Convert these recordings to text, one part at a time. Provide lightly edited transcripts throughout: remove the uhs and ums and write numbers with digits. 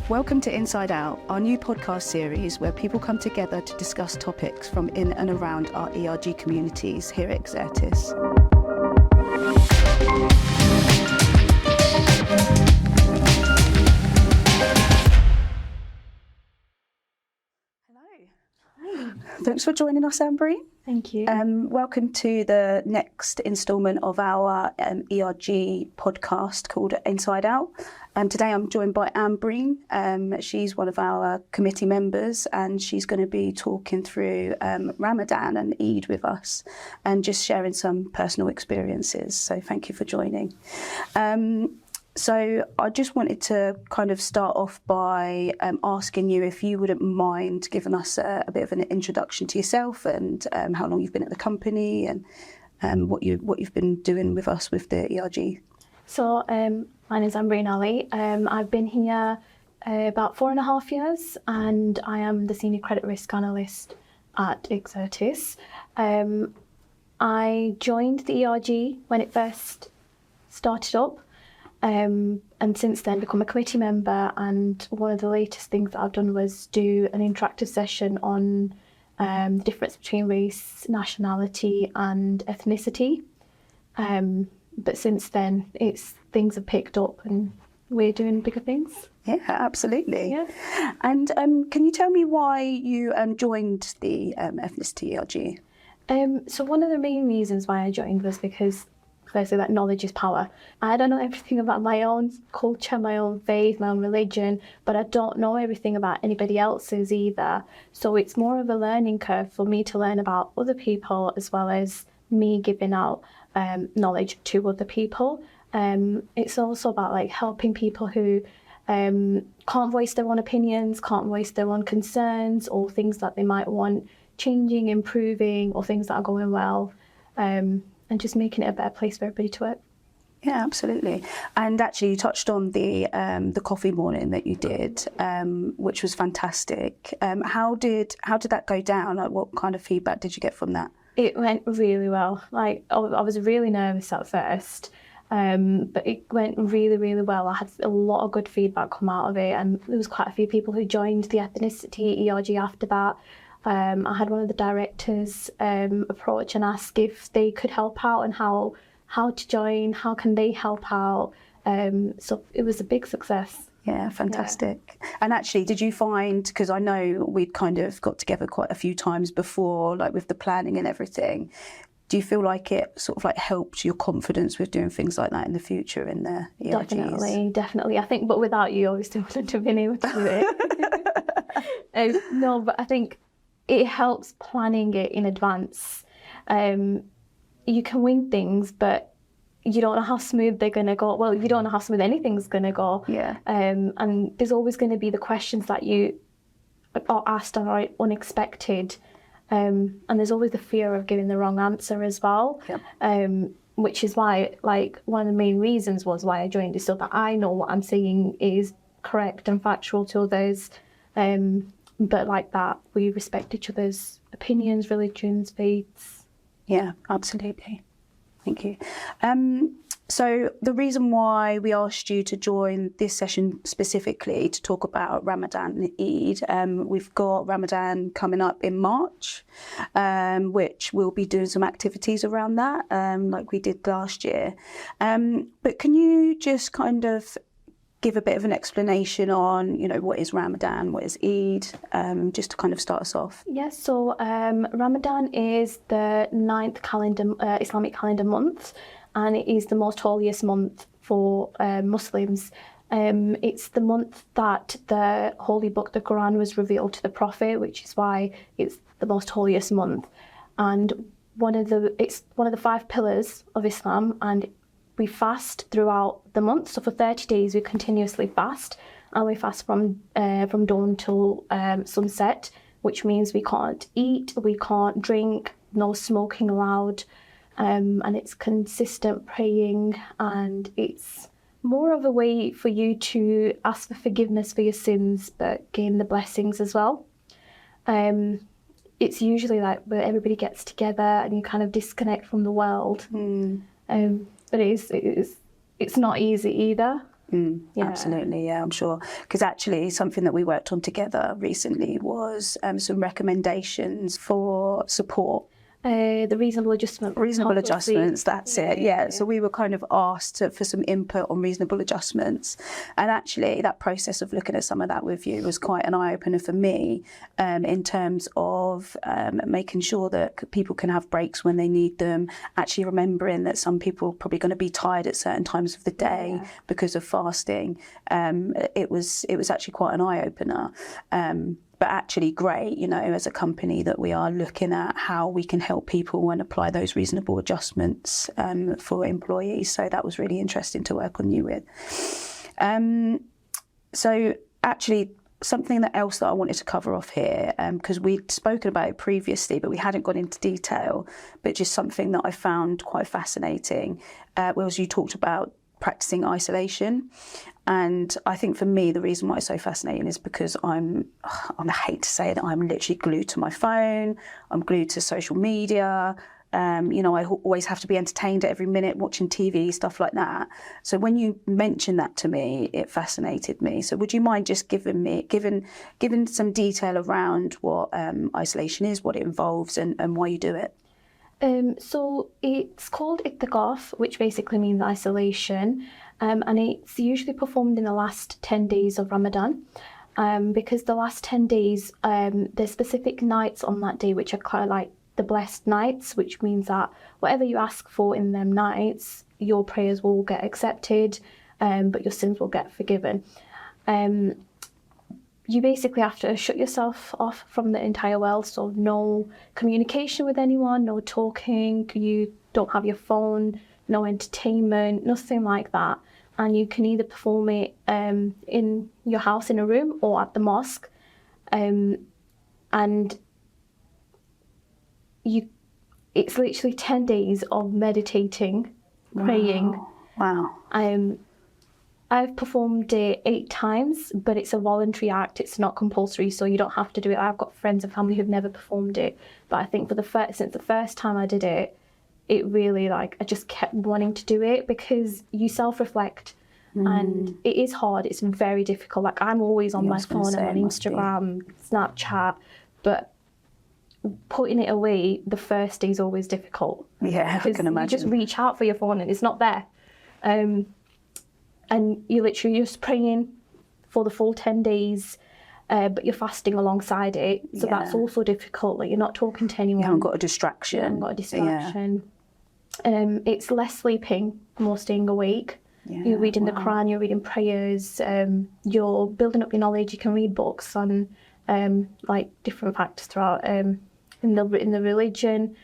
Welcome to Inside Out, our new podcast series where people come together to discuss topics from in and around our ERG communities here at Exertis. Hello. Thanks for joining us, Anbreen. Thank you. Welcome to the next instalment of our ERG podcast called Inside Out. Today I'm joined by Anbreen. She's one of our committee members and she's going to be talking through Ramadan and Eid with us and just sharing some personal experiences. So thank you for joining. So I just wanted to kind of start off by asking you if you wouldn't mind giving us a bit of an introduction to yourself and how long you've been at the company and what you've been doing with us with the ERG. So my name's Anbreen Ali. I've been here about 4.5 years and I am the Senior Credit Risk Analyst at Exertis. I joined the ERG when it first started up. And since then become a committee member, and one of the latest things that I've done was do an interactive session on the difference between race, nationality and ethnicity. But since then things have picked up and we're doing bigger things. Yeah, absolutely. Yeah. And can you tell me why you joined the Ethnicity ERG? So one of the main reasons why I joined was because firstly, that knowledge is power. I don't know everything about my own culture, my own faith, my own religion, but I don't know everything about anybody else's either. So it's more of a learning curve for me to learn about other people as well as me giving out knowledge to other people. It's also about like helping people who can't voice their own opinions, can't voice their own concerns or things that they might want changing, improving, or things that are going well. And just making it a better place for everybody to work. Yeah, absolutely. And actually, you touched on the coffee morning that you did, which was fantastic. How did that go down? Like, what kind of feedback did you get from that? It went really well. Like, I was really nervous at first, but it went really, really well. I had a lot of good feedback come out of it, and there was quite a few people who joined the Ethnicity ERG after that. I had one of the directors approach and ask if they could help out and how to join, how can they help out. So it was a big success. Yeah, fantastic. Yeah. And actually, did you find, because I know we'd kind of got together quite a few times before, like with the planning and everything, do you feel like it sort of like helped your confidence with doing things like that in the future in the ERGs? Definitely. I think, but without you, obviously, wouldn't have been able to do it. No, but I think it helps planning it in advance. You can wing things, but you don't know how smooth they're going to go. Well, you don't know how smooth anything's going to go. Yeah. And there's always going to be the questions that you are asked and are unexpected. And there's always the fear of giving the wrong answer as well. Yep. Which is why, like, one of the main reasons was why I joined is so that I know what I'm saying is correct and factual to others. But like that, we respect each other's opinions, religions, faiths. Yeah, absolutely. Thank you. So the reason why we asked you to join this session specifically to talk about Ramadan and Eid, we've got Ramadan coming up in March, which we'll be doing some activities around that, like we did last year. But can you just kind of give a bit of an explanation on, what is Ramadan, what is Eid, just to kind of start us off? Yes, so Ramadan is the 9th Islamic calendar month, and it is the most holiest month for Muslims. It's the month that the holy book, the Quran, was revealed to the Prophet, which is why it's the most holiest month. And it's one of the 5 pillars of Islam, and we fast throughout the month. So for 30 days, we continuously fast, and we fast from dawn till sunset, which means we can't eat, we can't drink, no smoking allowed, and it's consistent praying, and it's more of a way for you to ask for forgiveness for your sins, but gain the blessings as well. It's usually like where everybody gets together and you kind of disconnect from the world. But it's not easy either. Absolutely, yeah, I'm sure. Because actually, something that we worked on together recently was some recommendations for support. The reasonable adjustment. Reasonable adjustments, that's it, yeah. Yeah. So we were kind of asked for some input on reasonable adjustments. And actually, that process of looking at some of that with you was quite an eye-opener for me in terms of making sure that people can have breaks when they need them, actually remembering that some people are probably going to be tired at certain times of the day because of fasting. It was actually quite an eye-opener. But actually great, you know, as a company that we are looking at how we can help people and apply those reasonable adjustments for employees. So that was really interesting to work on you with. So actually something else that I wanted to cover off here, because we'd spoken about it previously, but we hadn't gone into detail, but just something that I found quite fascinating was you talked about practicing isolation. And I think for me, the reason why it's so fascinating is because I hate to say it, I'm literally glued to my phone, I'm glued to social media, you know, I always have to be entertained at every minute watching TV, stuff like that. So when you mentioned that to me, it fascinated me. So would you mind just giving some detail around what isolation is, what it involves and why you do it? So it's called Ethnicity, which basically means isolation, and it's usually performed in the last 10 days of Ramadan, because the last 10 days, there's specific nights on that day which are kind of like the blessed nights, which means that whatever you ask for in them nights, your prayers will get accepted, but your sins will get forgiven. You basically have to shut yourself off from the entire world, so no communication with anyone, no talking, you don't have your phone, no entertainment, nothing like that. And you can either perform it in your house in a room or at the mosque. And it's literally 10 days of meditating, praying. Wow. I've performed it 8 times, but it's a voluntary act. It's not compulsory, so you don't have to do it. I've got friends and family who've never performed it, but I think since the first time I did it, it really I just kept wanting to do it because you self-reflect, and it is hard. It's very difficult. Like I'm always on my phone and on Instagram, Snapchat, but putting it away the first day is always difficult. Yeah, I can imagine. You just reach out for your phone and it's not there. And you're literally just praying for the full 10 days, but you're fasting alongside it. So that's also difficult. Like you're not talking to anyone. You haven't got a distraction. You haven't got a distraction. Yeah. It's less sleeping, more staying awake. Yeah, you're reading the Quran, you're reading prayers, you're building up your knowledge. You can read books on like different factors throughout in the religion.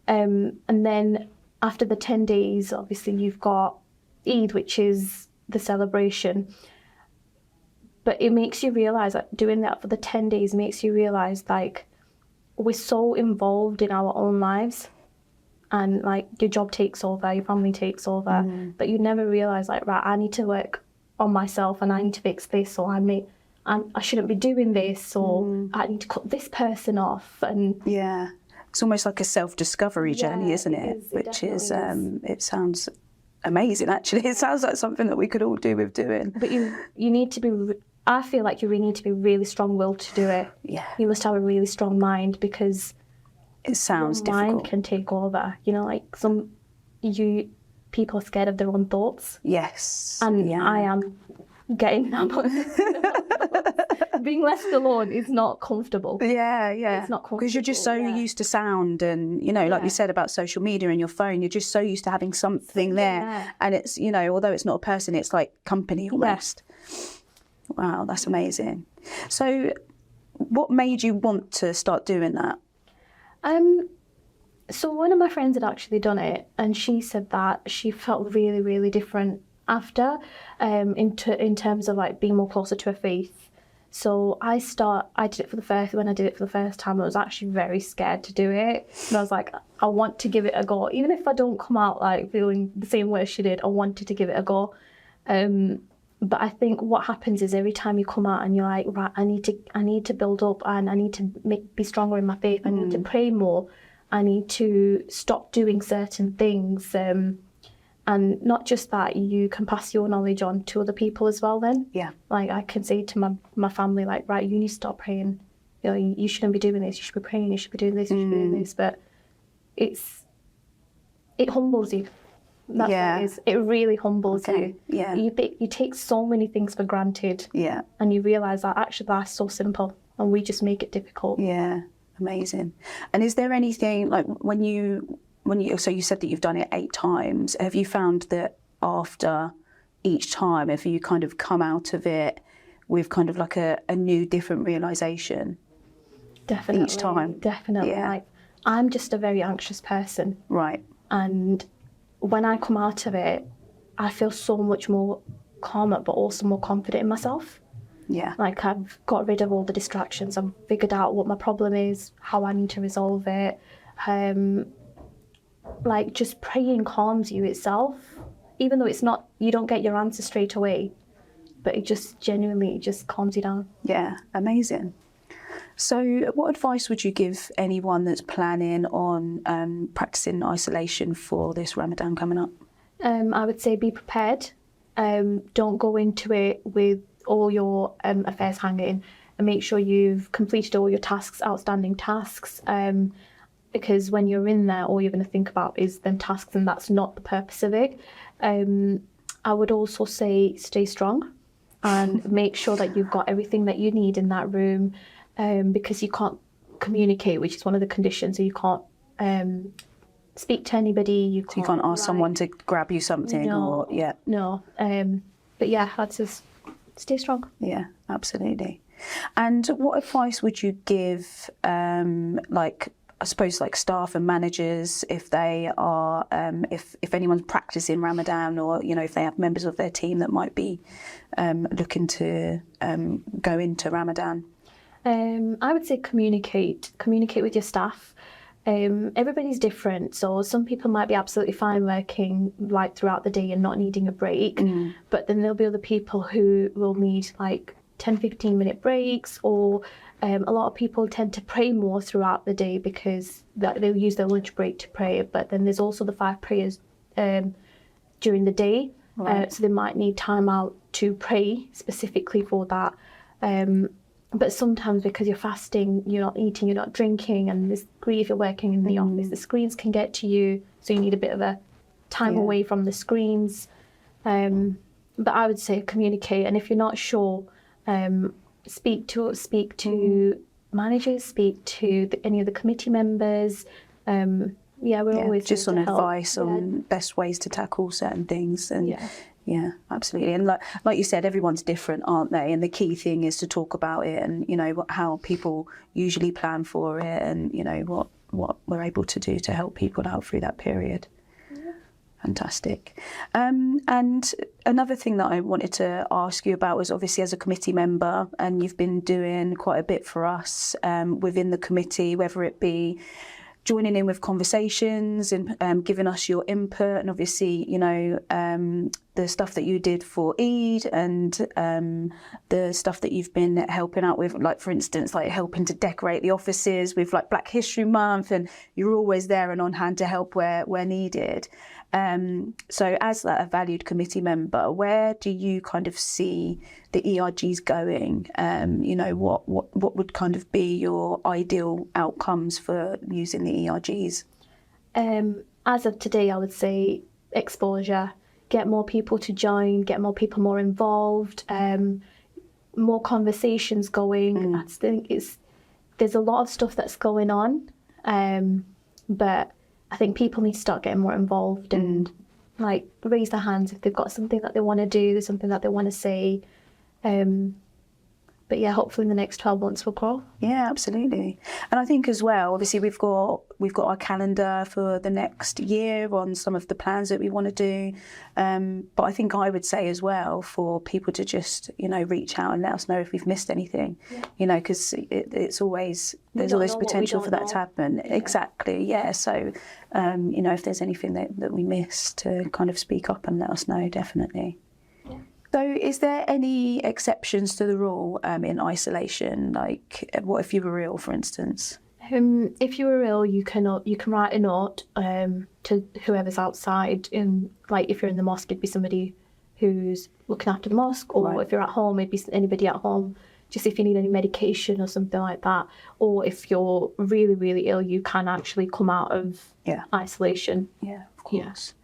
And then after the 10 days, obviously you've got Eid, which is the celebration, but it makes you realize that doing that for the 10 days makes you realize like we're so involved in our own lives, and like your job takes over, your family takes over, but you never realize like, right, I need to work on myself and I need to fix this, or I shouldn't be doing this, or I need to cut this person off. And it's almost like a self-discovery journey, isn't it? Which is it sounds amazing, actually. It sounds like something that we could all do with doing. But you need to be, I feel like you really need to be really strong-willed to do it. Yeah. You must have a really strong mind, because it sounds your difficult. mind can take over. You know, like people are scared of their own thoughts. Yes. And I am getting that. Being left alone is not comfortable. Yeah. It's not comfortable. Because you're just so used to sound, and, you know, like you said about social media and your phone, you're just so used to having something there. And it's, you know, although it's not a person, it's like company almost. Wow, that's amazing. So what made you want to start doing that? So one of my friends had actually done it, and she said that she felt really, really different after, in terms of like being more closer to her faith. So when I did it for the first time, I was actually very scared to do it. And I was like, I want to give it a go. Even if I don't come out like feeling the same way as she did, I wanted to give it a go. But I think what happens is every time you come out and you're like, right, I need to build up, and I need to be stronger in my faith. I need to pray more. I need to stop doing certain things. And not just that, you can pass your knowledge on to other people as well then. Yeah. Like I can say to my family, like, right, you need to stop praying. You know, you shouldn't be doing this. You should be praying. You should be doing this. You should be doing this. But it humbles you. That's what it is. It really humbles you. Yeah. You take so many things for granted. Yeah. And you realise that actually that's so simple, and we just make it difficult. Yeah. Amazing. And is there anything, like when you so you said that you've done it 8 times, have you found that after each time, have you kind of come out of it with kind of like a new, different realisation? Definitely. Each time? Definitely. Yeah. Like, I'm just a very anxious person. Right. And when I come out of it, I feel so much more calmer, but also more confident in myself. Yeah. Like, I've got rid of all the distractions. I've figured out what my problem is, how I need to resolve it. Like, just praying calms you itself, even though it's not, you don't get your answer straight away, but it just genuinely just calms you down. Yeah, amazing. So what advice would you give anyone that's planning on practicing isolation for this Ramadan coming up? I would say be prepared. Don't go into it with all your affairs hanging, and make sure you've completed all your tasks, outstanding tasks, because when you're in there, all you're going to think about is them tasks, and that's not the purpose of it. I would also say stay strong and make sure that you've got everything that you need in that room, because you can't communicate, which is one of the conditions. So you can't speak to anybody. So you can't ask someone to grab you something, No. or yeah. No. But yeah, I'd just stay strong. Yeah, absolutely. And what advice would you give, like, I suppose, like staff and managers, if they are, if anyone's practicing Ramadan, or, you know, if they have members of their team that might be looking to go into Ramadan? I would say communicate with your staff. Everybody's different, so some people might be absolutely fine working like throughout the day and not needing a break, but then there'll be other people who will need like 10-15 minute breaks, or a lot of people tend to pray more throughout the day because they'll use their lunch break to pray, but then there's also the 5 prayers during the day. Right. So they might need time out to pray specifically for that. But sometimes because you're fasting, you're not eating, you're not drinking, and if you're working in the office, the screens can get to you, so you need a bit of a time away from the screens. But I would say communicate, and if you're not sure, speak to managers, speak to any of the committee members. We're always just on help. advice on best ways to tackle certain things, and yeah, absolutely. And like you said, everyone's different, aren't they? And the key thing is to talk about it, and you know how people usually plan for it, and you know what we're able to do to help people out through that period. Fantastic. And another thing that I wanted to ask you about was, obviously as a committee member, and you've been doing quite a bit for us within the committee, whether it be joining in with conversations and giving us your input, and obviously, you know, the stuff that you did for Eid, and the stuff that you've been helping out with, like for instance, like helping to decorate the offices with like Black History Month, and you're always there and on hand to help where needed. So as a valued committee member, where do you kind of see the ERGs going? You know, what would kind of be your ideal outcomes for using the ERGs? As of today, I would say exposure, get more people to join, get more people more involved, more conversations going. I think there's a lot of stuff that's going on, but I think people need to start getting more involved and like raise their hands if they've got something that they want to do, something that they want to say. But yeah, hopefully in the next 12 months we'll grow. Yeah, absolutely. And I think as well, obviously we've got our calendar for the next year on some of the plans that we want to do. But I think I would say as well for people to just, you know, reach out and let us know if we've missed anything, you know, because there's always potential for that to happen. Yeah. Exactly. Yeah. So, you know, if there's anything that we missed, to kind of speak up and let us know, definitely. So is there any exceptions to the rule in isolation? Like, what if you were ill, for instance? If you were ill, you can write a note to whoever's outside. Like if you're in the mosque, it'd be somebody who's looking after the mosque, or if you're at home, it'd be anybody at home. Just if you need any medication or something like that, or if you're really, really ill, you can actually come out of isolation. Yeah, of course.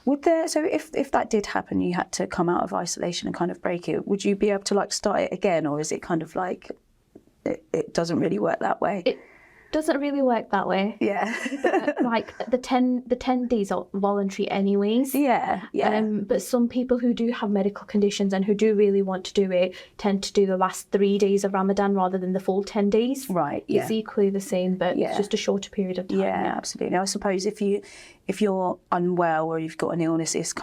So if that did happen, you had to come out of isolation and kind of break it, would you be able to like start it again, or is it kind of like it doesn't really work that way? It doesn't really work that way. Yeah. Like the 10 days are voluntary anyways. Yeah. But some people who do have medical conditions and who do really want to do it tend to do the last 3 days of Ramadan rather than the full 10 days. Right. Yeah. It's equally the same, but it's just a shorter period of time. Yeah, absolutely. I suppose if you're unwell or you've got an illness, it's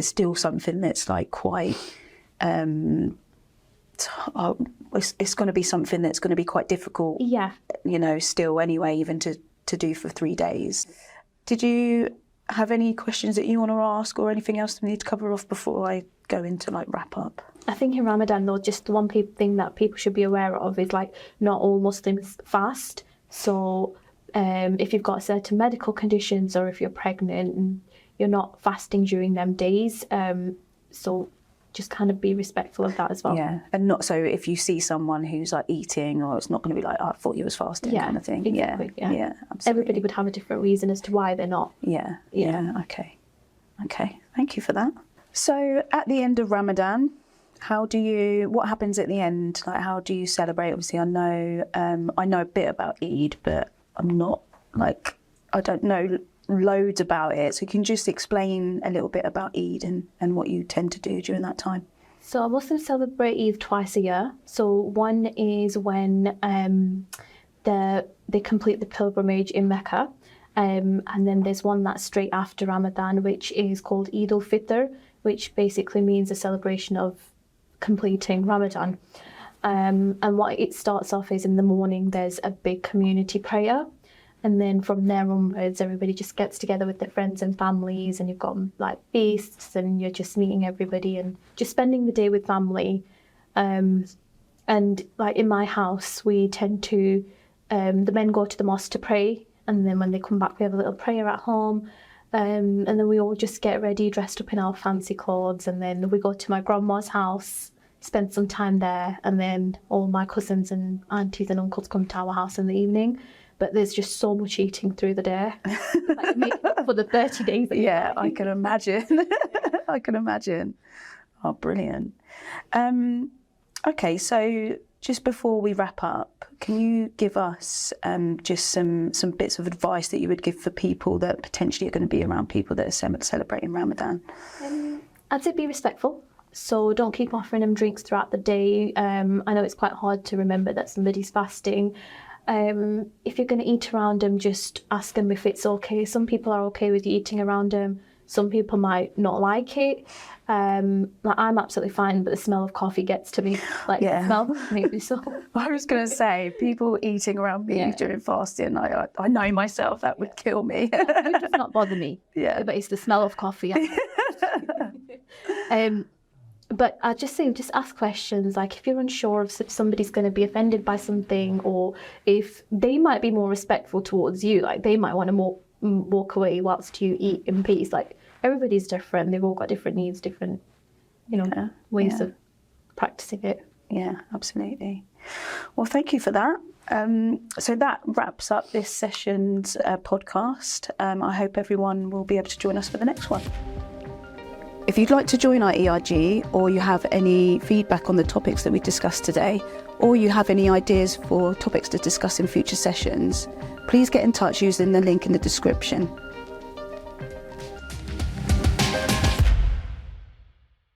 still something that's like quite. It's going to be something that's going to be quite difficult. Yeah. Still anyway, even to do for 3 days. Did you have any questions that you want to ask, or anything else we need to cover off before I go into like wrap up? I think in Ramadan though, just the one thing that people should be aware of is like not all Muslims fast. So if you've got certain medical conditions, or if you're pregnant and you're not fasting during them days, so just kind of be respectful of that as well. Yeah, and not so if you see someone who's like eating, or it's not going to be like, oh, I thought you was fasting, kind of thing. Exactly, yeah, absolutely. Everybody would have a different reason as to why they're not. Yeah. Okay, thank you for that. So at the end of Ramadan, what happens at the end? Like, how do you celebrate? Obviously, I know a bit about Eid, but I don't know loads about it, so you can just explain a little bit about Eid and what you tend to do during that time. So Muslims celebrate Eid twice a year. So one is when they complete the pilgrimage in Mecca, and then there's one that's straight after Ramadan, which is called Eid al-Fitr, which basically means a celebration of completing Ramadan. And what it starts off is in the morning there's a big community prayer. And then from there onwards, everybody just gets together with their friends and families, and you've got like feasts, and you're just meeting everybody and just spending the day with family. And like in my house, we tend to, the men go to the mosque to pray, and then when they come back, we have a little prayer at home. And then we all just get ready, dressed up in our fancy clothes, and then we go to my grandma's house, spend some time there, and then all my cousins and aunties and uncles come to our house in the evening. But there's just so much eating through the day, like for the 30 days. Yeah, I can imagine. I can imagine. Oh, brilliant. Okay, so just before we wrap up, can you give us just some bits of advice that you would give for people that potentially are going to be around people that are celebrating Ramadan? I'd say be respectful. So don't keep offering them drinks throughout the day. I know it's quite hard to remember that somebody's fasting. If you're going to eat around them, just ask them if it's okay. Some people are okay with you eating around them. Some people might not like it. Like I'm absolutely fine, but the smell of coffee gets to me. Like the smell maybe so. I was going to say, people eating around me during fasting, I know myself, that would kill me. It does not bother me. Yeah. But it's the smell of coffee. But I'd just say, just ask questions. Like if you're unsure if somebody's going to be offended by something, or if they might be more respectful towards you, like they might want to walk away whilst you eat in peace. Like everybody's different. They've all got different needs, different, ways of practicing it. Yeah, absolutely. Well, thank you for that. So that wraps up this session's podcast. I hope everyone will be able to join us for the next one. If you'd like to join our ERG, or you have any feedback on the topics that we discussed today, or you have any ideas for topics to discuss in future sessions, please get in touch using the link in the description.